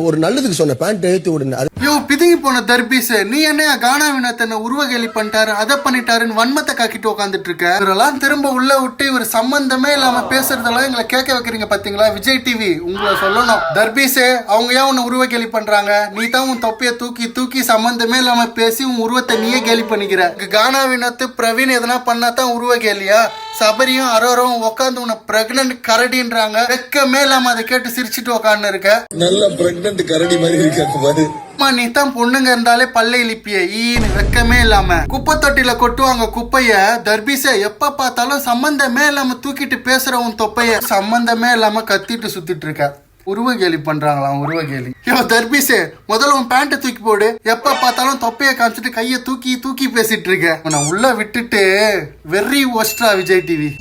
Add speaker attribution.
Speaker 1: ஒரு நல்லதுக்கு சொன்ன பேண்ட் ஏத்தி விடுங்க. யோ பிதுங்கி போன தர்பீஸ், நீ என்ன கானா வினோத்தனை உருவகேலி பண்ணிட்டாரு, அதை பண்ணிட்டாருன்னு வன்மத்தை காக்கிட்டு உட்காந்துட்டு இருக்க. இவரெல்லாம் திரும்ப உள்ள விட்டு இவர் சம்பந்தமே இல்லாம பேசுறதெல்லாம் எங்களை கேட்க வைக்கிறீங்க பாத்தீங்களா? விஜய் டிவி உங்களை சொல்லணும். தர்பீஸே, அவங்க ஏன் உன்னை உருவகேலி பண்றாங்க? நீ தான் உன் தொப்பைய தூக்கி தூக்கி சம்பந்தமே இல்லாம பேசி உன் உருவத்தை நீயே கேலி பண்ணிக்கிற. கானா வினோத் பிரவீன் எதனா பண்ணா தான் உருவகேலியா? சபரியும் அரோரும் உட்காந்து உன்னை பிரெக்னன்ட் கரடின்றாங்க. வெக்கமே இல்லாம அதை கேட்டு சிரிச்சுட்டு உட்காந்து இருக்க. நல்ல பிரெக்னன்ட் கரடி மாதிரி இருக்க. நீ தான் பொண்ணுங்க இருந்தாலே பல்லை இழிப்பிய ஈன்னு வெக்கமே இல்லாம குப்பை தொட்டில கொட்டுவாங்க குப்பைய. தர்பீஸ எப்ப பார்த்தாலும் சம்பந்தமே இல்லாம தூக்கிட்டு பேசுற உன் தொப்பைய சம்பந்தமே இல்லாம கத்திட்டு சுத்திட்டு இருக்க. உருவகேலி பண்றாங்களாம் உருவகேலி. யோ தர்பீஸே, முதல்ல உன் பேண்ட தூக்கி போடு. எப்ப பார்த்தாலும் தொப்பைய காமிச்சிட்டு கைய தூக்கி தூக்கி பேசிட்டு இருக்க. உன்னை உள்ள விட்டுட்டு வெறி ஒஸ்ட்ரா விஜய் டிவி.